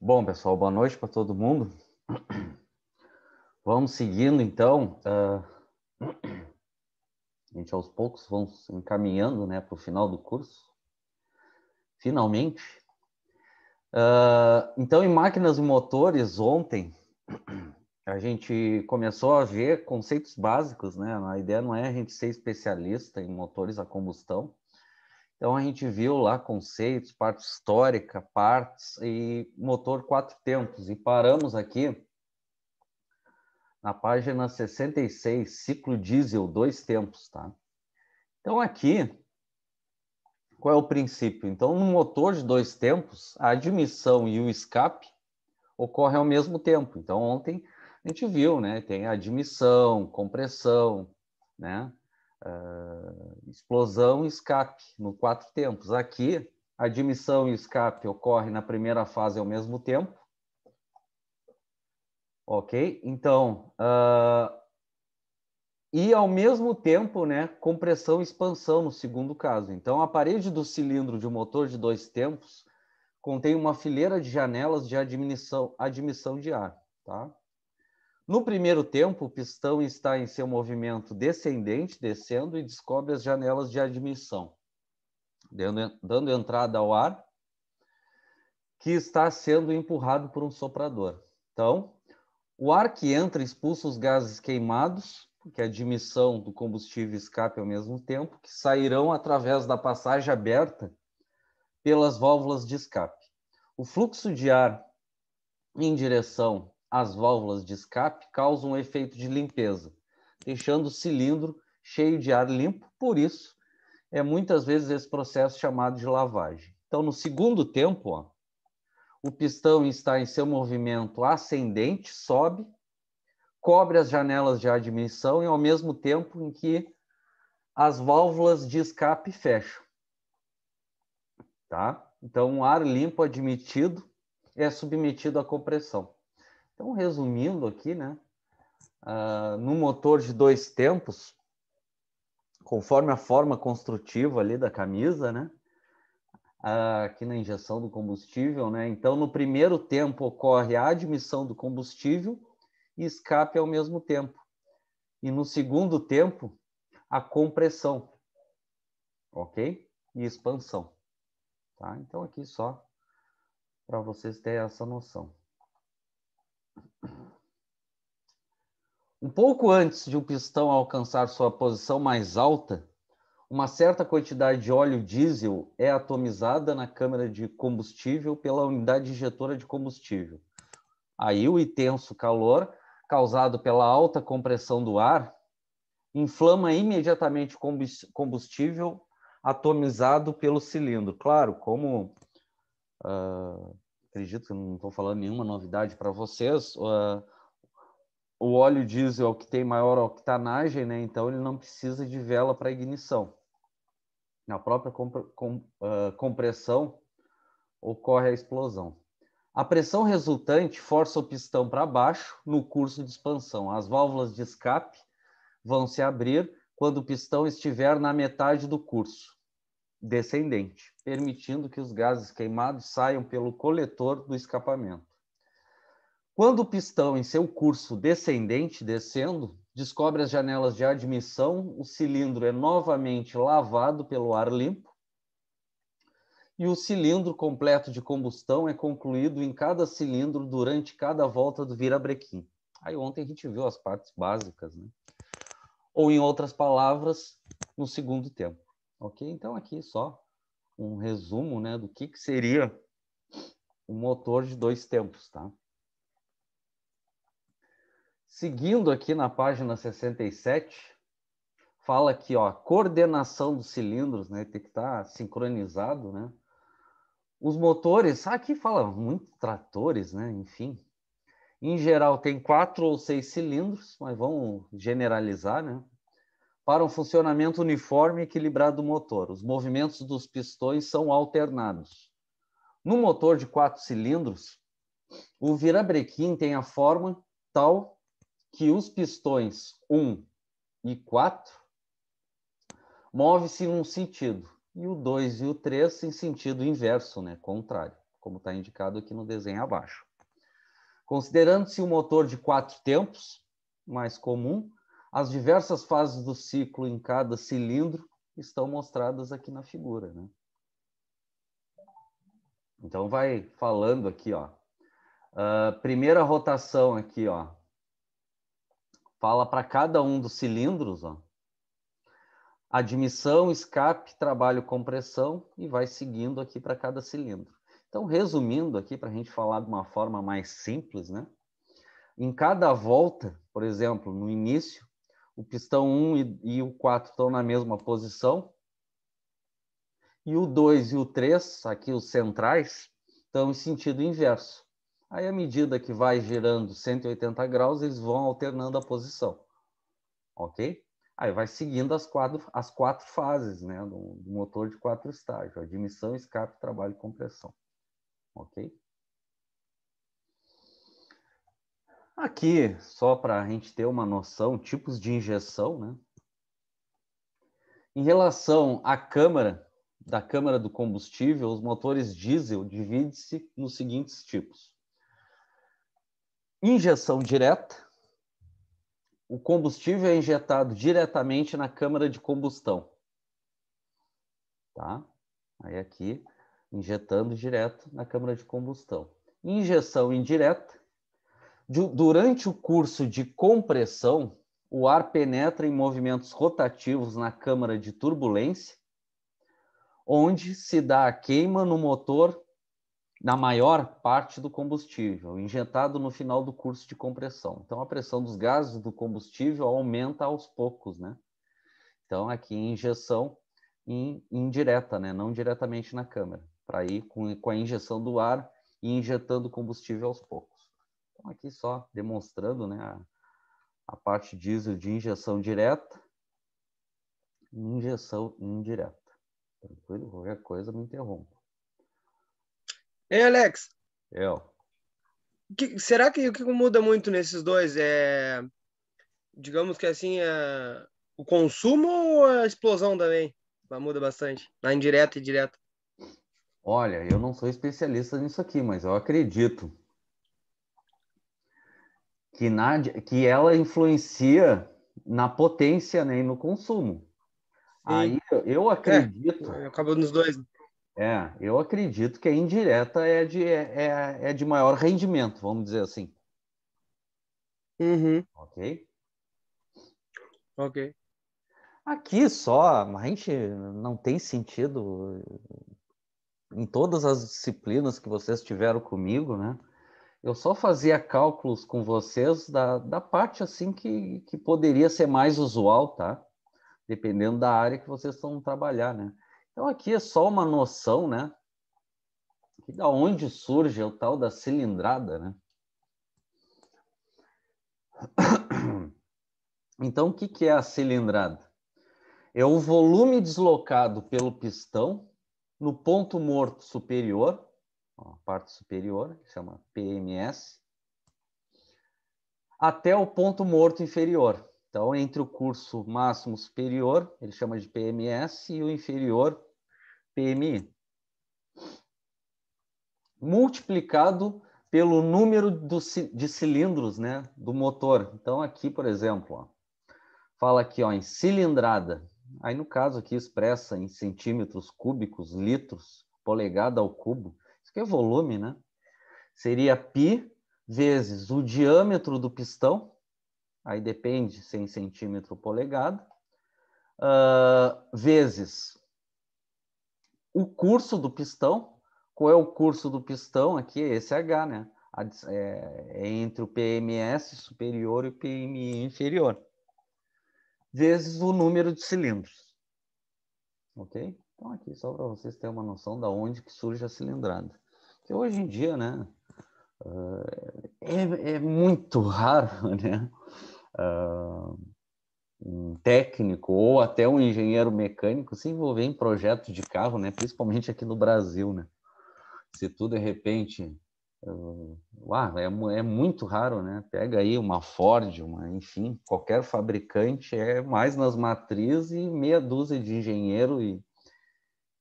Bom, pessoal, boa noite para todo mundo. Vamos seguindo, então. A gente, aos poucos, vamos encaminhando, né, para o final do curso. Finalmente. Então, em máquinas e motores, ontem, a gente começou a ver conceitos básicos, né? A ideia não é a gente ser especialista em motores a combustão. Então, a gente viu lá conceitos, parte histórica, partes e motor 4 tempos. E paramos aqui na página 66, ciclo diesel 2 tempos, tá? Então, aqui, qual é o princípio? Então, no motor de 2 tempos, a admissão e o escape ocorrem ao mesmo tempo. Então, ontem a gente viu, né? Tem admissão, compressão, né? Explosão e escape no 4 tempos. Aqui, admissão e escape ocorrem na primeira fase ao mesmo tempo. Ok? Então, e ao mesmo tempo, né, compressão e expansão no segundo caso. Então, a parede do cilindro de um motor de 2 tempos contém uma fileira de janelas de admissão de ar. Tá? No primeiro tempo, o pistão está em seu movimento descendente, descendo, e descobre as janelas de admissão, dando entrada ao ar que está sendo empurrado por um soprador. Então, o ar que entra expulsa os gases queimados, porque a admissão do combustível e escape ao mesmo tempo, que sairão através da passagem aberta pelas válvulas de escape. O fluxo de ar em direção às válvulas de escape causa um efeito de limpeza, deixando o cilindro cheio de ar limpo. Por isso, é muitas vezes esse processo chamado de lavagem. Então, no segundo tempo, ó, o pistão está em seu movimento ascendente, sobe, cobre as janelas de admissão e ao mesmo tempo em que as válvulas de escape fecham. Tá? Então, o ar limpo admitido é submetido à compressão. Então, resumindo aqui, né? No motor de 2 tempos, conforme a forma construtiva ali da camisa, né? Aqui na injeção do combustível, né? Então, no primeiro tempo ocorre a admissão do combustível e escape ao mesmo tempo. E no segundo tempo, a compressão, ok? E expansão, tá? Então, aqui só para vocês terem essa noção. Um pouco antes de o pistão alcançar sua posição mais alta, uma certa quantidade de óleo diesel é atomizada na câmara de combustível pela unidade injetora de combustível. Aí o intenso calor, causado pela alta compressão do ar, inflama imediatamente o combustível atomizado pelo cilindro. Claro, como acredito que não estou falando nenhuma novidade para vocês, o óleo diesel é o que tem maior octanagem, né? Então ele não precisa de vela para ignição. Na própria compressão ocorre a explosão. A pressão resultante força o pistão para baixo no curso de expansão. As válvulas de escape vão se abrir quando o pistão estiver na metade do curso descendente, permitindo que os gases queimados saiam pelo coletor do escapamento. Quando o pistão, em seu curso descendente, descendo, descobre as janelas de admissão, o cilindro é novamente lavado pelo ar limpo e o cilindro completo de combustão é concluído em cada cilindro durante cada volta do virabrequim. Aí ontem a gente viu as partes básicas, né? Ou, em outras palavras, no segundo tempo. Ok? Então, aqui só um resumo, né, do que seria um motor de 2 tempos, tá? Seguindo aqui na página 67, fala aqui, ó, a coordenação dos cilindros, né, tem que estar sincronizado, né? Os motores, aqui fala muito tratores, né, enfim. Em geral tem 4 ou 6 cilindros, mas vamos generalizar, né? Para um funcionamento uniforme e equilibrado do motor. Os movimentos dos pistões são alternados. No motor de 4 cilindros, o virabrequim tem a forma tal que os pistões 1 e 4 move-se em um sentido, e o 2 e o 3 em sentido inverso, né, contrário. como está indicado aqui no desenho abaixo. Considerando-se um motor de 4 tempos, mais comum, as diversas fases do ciclo em cada cilindro estão mostradas aqui na figura, né? Então, vai falando aqui, ó. Primeira rotação aqui, ó. Fala para cada um dos cilindros, ó. Admissão, escape, trabalho, compressão, e vai seguindo aqui para cada cilindro. Então, resumindo aqui, para a gente falar de uma forma mais simples, né? Em cada volta, por exemplo, no início, o pistão 1 e o 4 estão na mesma posição, e o 2 e o 3, aqui os centrais, estão em sentido inverso. Aí, à medida que vai girando 180 graus, eles vão alternando a posição. Ok? Aí vai seguindo as quatro fases, né, do motor de 4 estágios: admissão, escape, trabalho e compressão. Ok? Aqui, só para a gente ter uma noção, tipos de injeção, né? Em relação à câmara, da câmara do combustível, os motores diesel dividem-se nos seguintes tipos: injeção direta. O combustível é injetado diretamente na câmara de combustão. Tá? Aí aqui, injetando direto na câmara de combustão. Injeção indireta. Durante o curso de compressão, o ar penetra em movimentos rotativos na câmara de turbulência, onde se dá a queima no motor na maior parte do combustível, injetado no final do curso de compressão. Então, a pressão dos gases do combustível aumenta aos poucos, né? Então, aqui injeção indireta, né? Não diretamente na câmara, para ir com a injeção do ar e injetando combustível aos poucos. Então, aqui só demonstrando, né, a parte diesel de injeção direta e injeção indireta. Tranquilo? Qualquer coisa me interrompa. Ei, Alex, Eu. será que o que muda muito nesses dois é, digamos que assim, o consumo ou a explosão também? Muda bastante, na indireta e direta. Olha, eu não sou especialista nisso aqui, mas eu acredito que ela influencia na potência, né, e no consumo. Sim. Aí eu acredito, Acabou nos dois. eu acredito que a indireta é de maior rendimento, vamos dizer assim. Uhum, Ok? ok. Aqui só, a gente não tem sentido em todas as disciplinas que vocês tiveram comigo, né? Eu só fazia cálculos com vocês da parte assim que poderia ser mais usual, tá? Dependendo da área que vocês estão trabalhar, né? Então aqui é só uma noção, né? Que da onde surge o tal da cilindrada, né? Então o que é a cilindrada? É o volume deslocado pelo pistão no ponto morto superior, ó, a parte superior, que chama PMS, até o ponto morto inferior. Então, entre o curso máximo superior, ele chama de PMS, e o inferior, PMI. Multiplicado pelo número de cilindros, né, do motor. Então, aqui, por exemplo, ó, fala aqui, ó, em cilindrada. Aí, no caso aqui, expressa em centímetros cúbicos, litros, polegada ao cubo. Isso aqui é volume, né? Seria π vezes o diâmetro do pistão, aí depende se é em centímetro ou polegada, vezes o curso do pistão. Qual é o curso do pistão? Aqui é esse H, né? É entre o PMS superior e o PMI inferior, vezes o número de cilindros. Ok? Então, aqui, só para vocês terem uma noção de onde que surge a cilindrada. Porque hoje em dia, né, é muito raro, né, um técnico ou até um engenheiro mecânico se envolver em projetos de carro, né, principalmente aqui no Brasil, né. Se tu, de repente, é muito raro, né? Pega aí uma Ford, enfim, qualquer fabricante, é mais nas matrizes e meia dúzia de engenheiro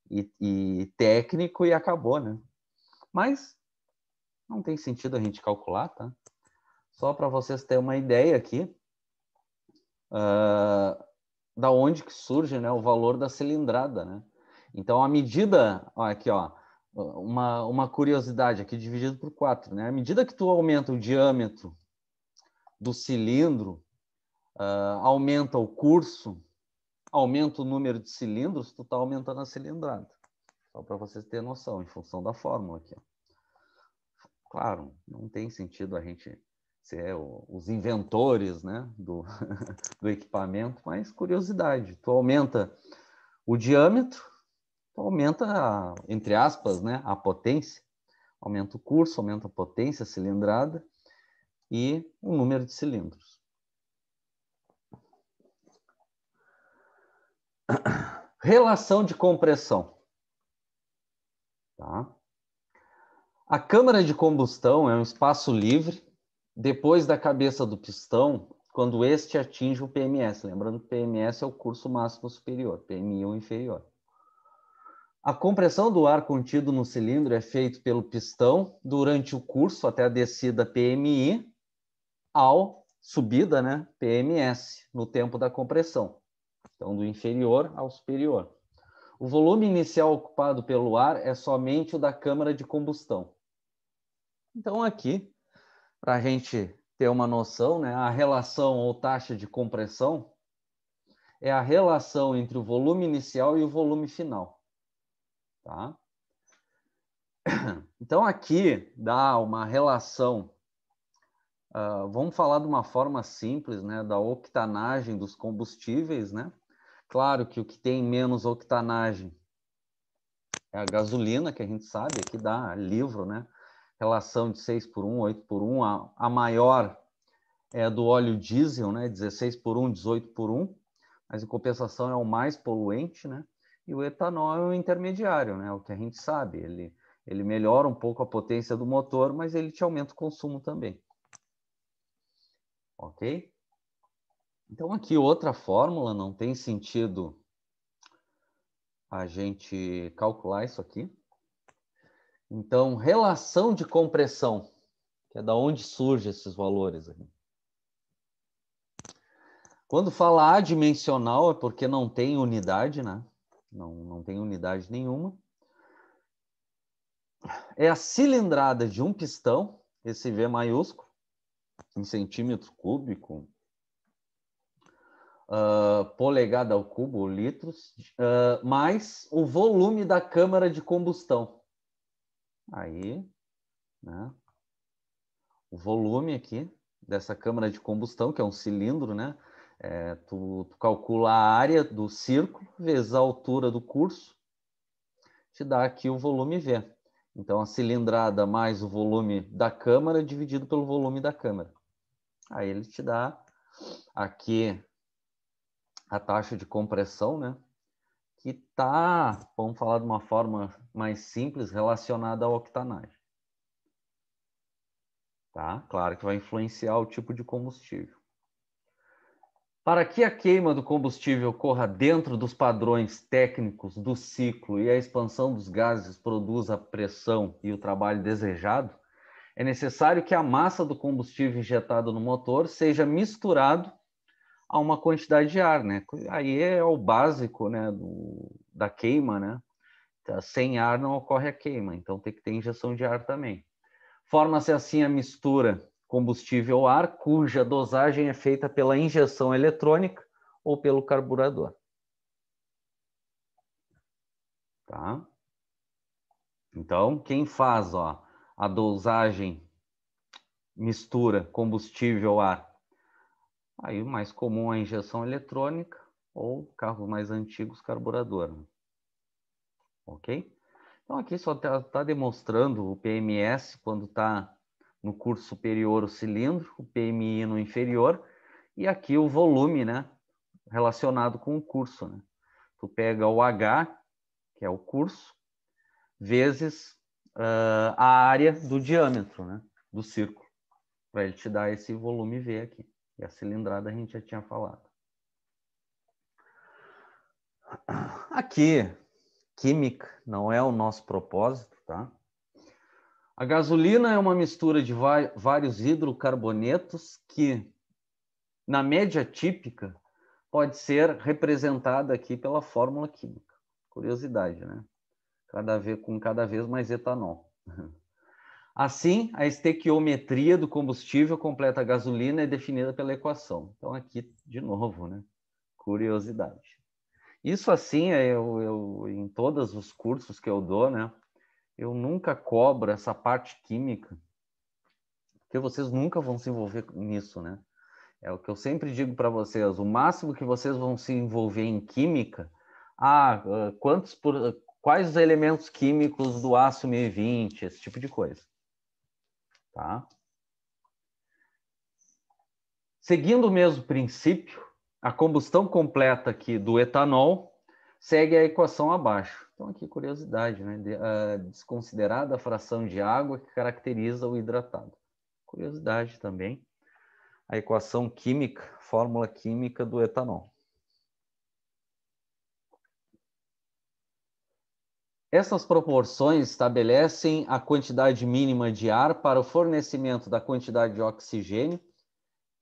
e técnico e acabou, né? Mas não tem sentido a gente calcular, tá? Só para vocês terem uma ideia aqui, da onde que surge, né, o valor da cilindrada, né? Então, a medida, ó, aqui, ó, uma curiosidade aqui dividido por 4, né? À medida que tu aumenta o diâmetro do cilindro, aumenta o curso, aumenta o número de cilindros, tu está aumentando a cilindrada. Só para vocês terem noção, em função da fórmula aqui. Claro, não tem sentido a gente ser os inventores, né, do equipamento, mas curiosidade. Tu aumenta o diâmetro, tu aumenta, entre aspas, né, a potência, aumenta o curso, aumenta a potência, a cilindrada e o número de cilindros. Relação de compressão. Tá? A câmara de combustão é um espaço livre depois da cabeça do pistão, quando este atinge o PMS. Lembrando que o PMS é o curso máximo superior, PMI é o inferior. A compressão do ar contido no cilindro é feita pelo pistão durante o curso até a descida PMI ao subida, né, PMS, no tempo da compressão. Então, do inferior ao superior. O volume inicial ocupado pelo ar é somente o da câmara de combustão. Então, aqui, para a gente ter uma noção, né, a relação ou taxa de compressão é a relação entre o volume inicial e o volume final. Tá? Então, aqui dá uma relação, vamos falar de uma forma simples, né, da octanagem dos combustíveis, né? Claro que o que tem menos octanagem é a gasolina, que a gente sabe, aqui dá livro, né? Relação de 6:1, 8:1, a maior é a do óleo diesel, né? 16:1, 18:1, mas em compensação é o mais poluente, né? E o etanol é o intermediário, né? O que a gente sabe, ele melhora um pouco a potência do motor, mas ele te aumenta o consumo também. Ok? Então aqui outra fórmula, não tem sentido a gente calcular isso aqui. Então, relação de compressão, que é da onde surgem esses valores aqui. Quando fala adimensional é porque não tem unidade, né? Não tem unidade nenhuma. É a cilindrada de um pistão, esse V maiúsculo, em centímetro cúbico, polegada ao cubo, litros, mais o volume da câmara de combustão. Aí, né? O volume aqui dessa câmara de combustão, que é um cilindro, né? Tu calcula a área do círculo vezes a altura do curso, te dá aqui o volume V. Então, a cilindrada mais o volume da câmara dividido pelo volume da câmara. Aí ele te dá aqui a taxa de compressão, né? Que está, vamos falar de uma forma mais simples, relacionada à octanagem. Tá? Claro que vai influenciar o tipo de combustível. Para que a queima do combustível ocorra dentro dos padrões técnicos do ciclo e a expansão dos gases produza a pressão e o trabalho desejado, é necessário que a massa do combustível injetado no motor seja misturado a uma quantidade de ar, né? Aí é o básico, né, da queima, né? Sem ar não ocorre a queima, então tem que ter injeção de ar também. Forma-se assim a mistura combustível-ar, cuja dosagem é feita pela injeção eletrônica ou pelo carburador. Tá? Então, quem faz a dosagem mistura combustível-ar? Aí o mais comum é a injeção eletrônica ou carros mais antigos, carburador. Ok? Então, aqui só está demonstrando o PMS quando está no curso superior o cilindro, o PMI no inferior, e aqui o volume, né, relacionado com o curso. Né? Tu pega o H, que é o curso, vezes a área do diâmetro, né, do círculo, para ele te dar esse volume V aqui. E a cilindrada a gente já tinha falado. Aqui, química não é o nosso propósito, tá? A gasolina é uma mistura de vários hidrocarbonetos que, na média típica, pode ser representada aqui pela fórmula química. Curiosidade, né? Com cada vez mais etanol. Assim, a estequiometria do combustível completa a gasolina é definida pela equação. Então, aqui, de novo, né? Curiosidade. Isso, assim, em todos os cursos que eu dou, né? Eu nunca cobro essa parte química, porque vocês nunca vão se envolver nisso, né? É o que eu sempre digo para vocês, o máximo que vocês vão se envolver em química, quais os elementos químicos do aço 1020, esse tipo de coisa. Tá? Seguindo o mesmo princípio, a combustão completa aqui do etanol segue a equação abaixo. Então, aqui, curiosidade, né? Desconsiderada a fração de água que caracteriza o hidratado. Curiosidade também. A equação química, fórmula química do etanol. Essas proporções estabelecem a quantidade mínima de ar para o fornecimento da quantidade de oxigênio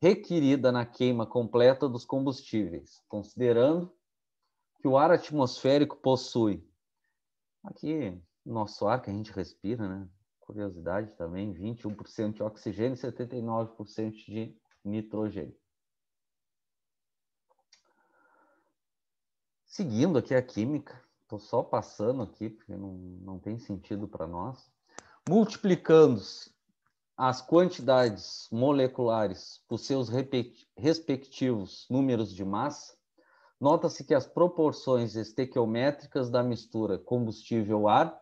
requerida na queima completa dos combustíveis, considerando que o ar atmosférico possui, aqui, nosso ar que a gente respira, né? Curiosidade também, 21% de oxigênio e 79% de nitrogênio. Seguindo aqui a química, estou só passando aqui, porque não tem sentido para nós. Multiplicando as quantidades moleculares por seus respectivos números de massa, nota-se que as proporções estequiométricas da mistura combustível-ar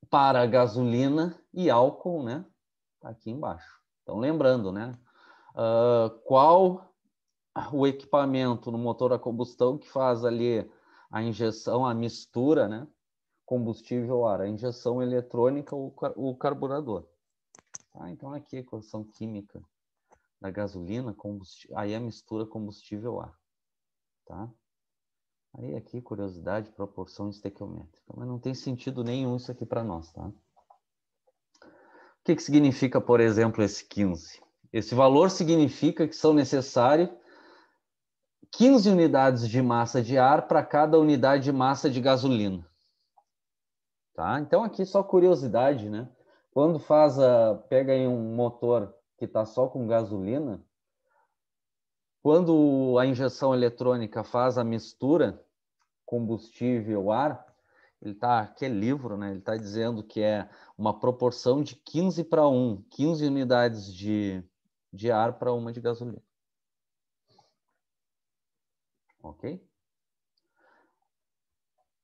para gasolina e álcool, né? Aqui embaixo. Então, lembrando, né? Qual o equipamento no motor a combustão que faz ali a injeção, a mistura, né? Combustível-ar, a injeção eletrônica, o carburador. Tá? Então, aqui a equação química da gasolina, aí a mistura combustível-ar. Tá? Aí aqui, curiosidade, proporção estequiométrica. Mas não tem sentido nenhum isso aqui para nós. Tá? O que significa, por exemplo, esse 15? Esse valor significa que são necessários 15 unidades de massa de ar para cada unidade de massa de gasolina. Tá? Então, aqui só curiosidade, né? Quando pega aí um motor que está só com gasolina, quando a injeção eletrônica faz a mistura combustível-ar, aqui é livro, né? Ele está dizendo que é uma proporção de 15:1, 15 unidades de ar para uma de gasolina. Ok?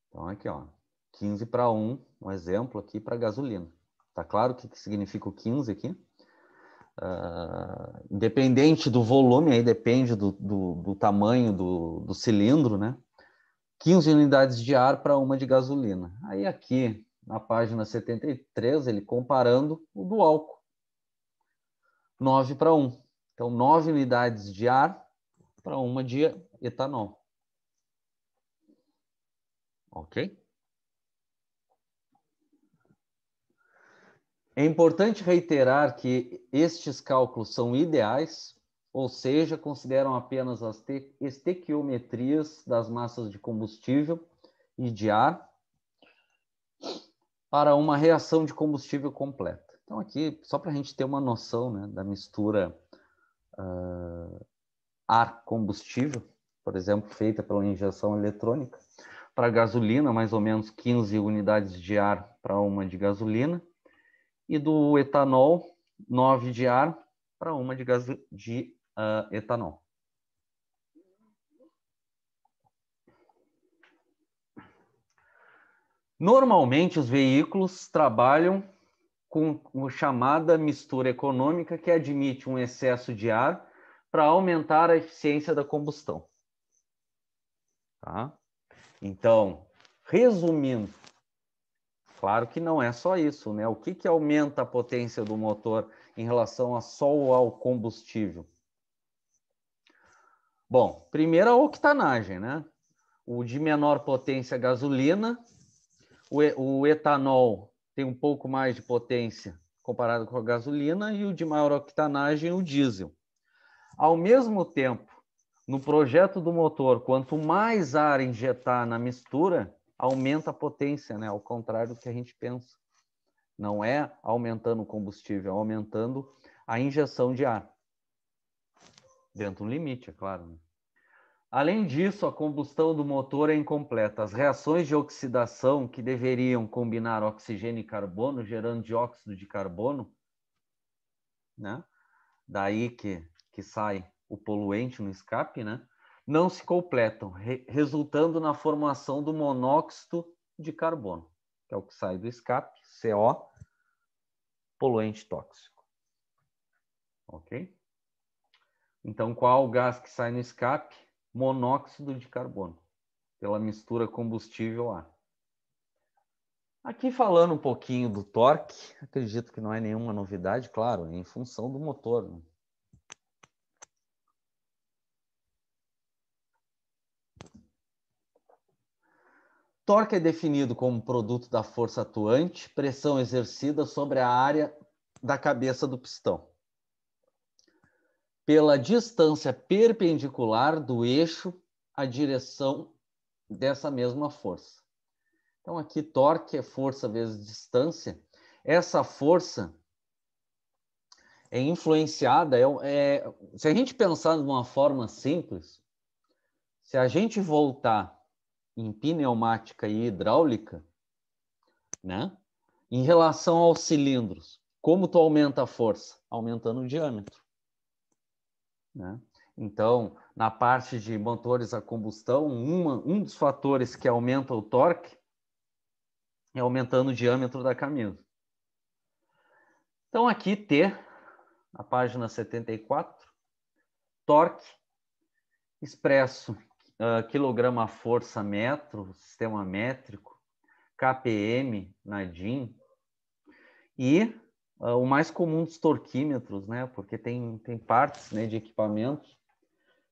Então, aqui, ó, 15:1, um exemplo aqui para gasolina. Tá claro o que significa o 15 aqui? Independente do volume, aí depende do tamanho do cilindro, né? 15 unidades de ar para uma de gasolina. Aí aqui, na página 73, ele comparando o do álcool. 9:1. Então, 9 unidades de ar para uma de etanol. Ok? É importante reiterar que estes cálculos são ideais, ou seja, consideram apenas as estequiometrias das massas de combustível e de ar para uma reação de combustível completa. Então, aqui, só para a gente ter uma noção, né, da mistura ar-combustível, por exemplo, feita pela injeção eletrônica, para gasolina, mais ou menos 15 unidades de ar para uma de gasolina, e do etanol, 9 de ar para uma de etanol. Normalmente, os veículos trabalham com a chamada mistura econômica, que admite um excesso de ar para aumentar a eficiência da combustão. Tá? Então, resumindo, claro que não é só isso, né? O que aumenta a potência do motor em relação só ao combustível? Bom, primeiro a octanagem, né? O de menor potência gasolina, o etanol tem um pouco mais de potência comparado com a gasolina, e o de maior octanagem, o diesel. Ao mesmo tempo, no projeto do motor, quanto mais ar injetar na mistura, aumenta a potência, né? Ao contrário do que a gente pensa. Não é aumentando o combustível, é aumentando a injeção de ar. Dentro do limite, é claro, né? Além disso, a combustão do motor é incompleta. As reações de oxidação que deveriam combinar oxigênio e carbono, gerando dióxido de carbono, né? Daí que sai o poluente no escape, né? Não se completam, resultando na formação do monóxido de carbono, que é o que sai do escape, CO, poluente tóxico. Ok? Então, qual o gás que sai no escape? Monóxido de carbono, pela mistura combustível-ar. Aqui falando um pouquinho do torque, acredito que não é nenhuma novidade, claro, é em função do motor, né? Torque é definido como produto da força atuante, pressão exercida sobre a área da cabeça do pistão, pela distância perpendicular do eixo à direção dessa mesma força. Então, aqui, torque é força vezes distância. Essa força é influenciada, se a gente pensar de uma forma simples, se a gente voltar em pneumática e hidráulica, né, em relação aos cilindros, como tu aumenta a força? Aumentando o diâmetro, né? Então, na parte de motores a combustão, um dos fatores que aumenta o torque é aumentando o diâmetro da camisa. Então, aqui T, na página 74, torque expresso quilograma-força metro, sistema métrico, kpm na DIN, e o mais comum dos torquímetros, né? Porque tem partes, né, de equipamentos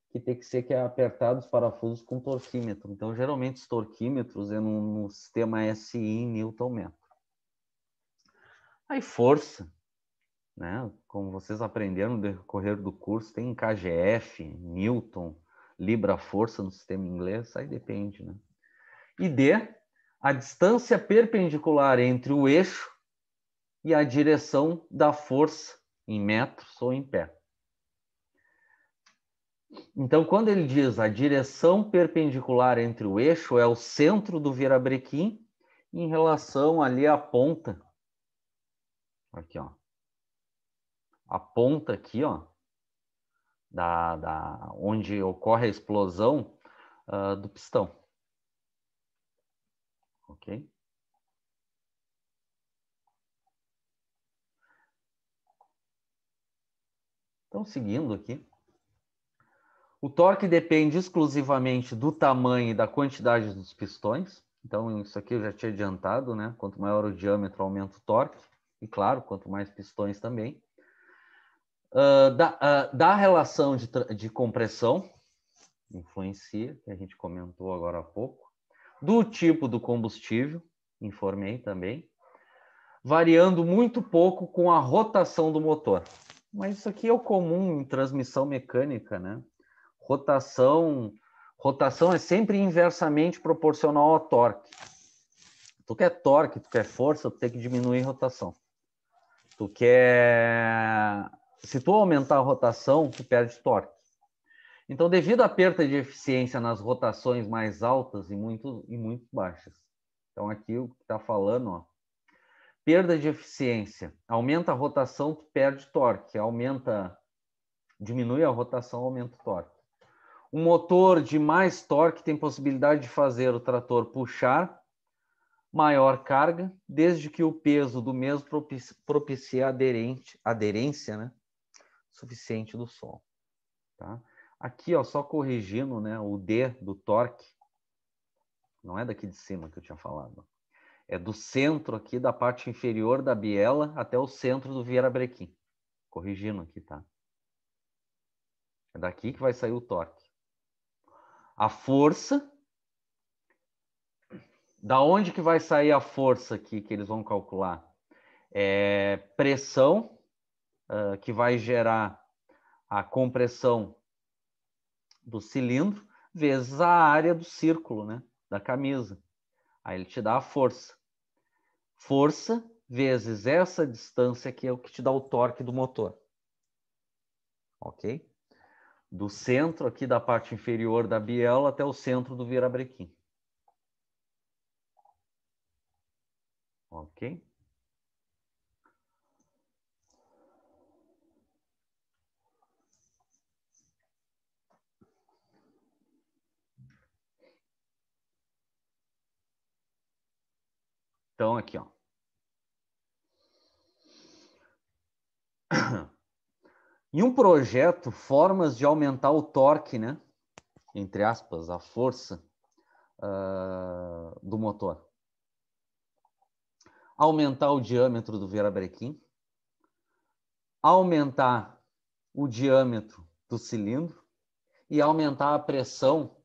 que tem que ser apertados os parafusos com torquímetro. Então, geralmente, os torquímetros é no sistema SI em Newton-metro. Aí, força, né? Como vocês aprenderam no decorrer do curso, tem kgf, Newton, libra-força no sistema inglês, aí depende, né? E D, a distância perpendicular entre o eixo e a direção da força em metros ou em pé. Então, quando ele diz a direção perpendicular entre o eixo, é o centro do virabrequim em relação ali à ponta. Aqui, ó. A ponta aqui, ó, onde ocorre a explosão do pistão. Ok? Então, seguindo aqui. O torque depende exclusivamente do tamanho e da quantidade dos pistões. Então, isso aqui eu já tinha adiantado, né? Quanto maior o diâmetro, aumenta o torque. E, claro, quanto mais pistões também. Da relação de compressão, influencia, que a gente comentou agora há pouco. Do tipo do combustível, informei também. Variando muito pouco com a rotação do motor. Mas isso aqui é o comum em transmissão mecânica, né? Rotação é sempre inversamente proporcional ao torque. Tu quer torque, tu quer força, tu tem que diminuir a rotação. Se tu aumentar a rotação, tu perde torque. Então, devido à perda de eficiência nas rotações mais altas e muito baixas. Então, aqui o que está falando, ó, perda de eficiência. Aumenta a rotação, tu perde torque. Diminui a rotação, aumenta o torque. Um motor de mais torque tem possibilidade de fazer o trator puxar maior carga, desde que o peso do mesmo propicie a aderência, né, suficiente do solo. Tá? Aqui, ó, só corrigindo, né, o D do torque, não é daqui de cima que eu tinha falado, é do centro aqui, da parte inferior da biela até o centro do virabrequim. Corrigindo aqui, tá? É daqui que vai sair o torque. A força Da onde que vai sair a força aqui que eles vão calcular? É pressão, que vai gerar a compressão do cilindro, vezes a área do círculo, né? Da camisa. Aí ele te dá a força. Força vezes essa distância aqui é o que te dá o torque do motor. Ok? Do centro aqui da parte inferior da biela até o centro do virabrequim. Ok? Então, aqui, ó. Em um projeto, formas de aumentar o torque, né? Entre aspas, a força do motor. Aumentar o diâmetro do virabrequim. Aumentar o diâmetro do cilindro. E aumentar a pressão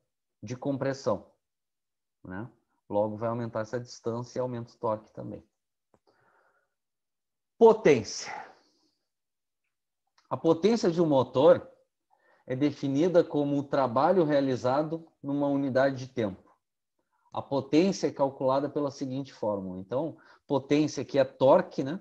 de compressão, né? Logo vai aumentar essa distância e aumenta o torque também. Potência. A potência de um motor é definida como o trabalho realizado numa unidade de tempo. A potência é calculada pela seguinte fórmula. Então, potência aqui é torque, né?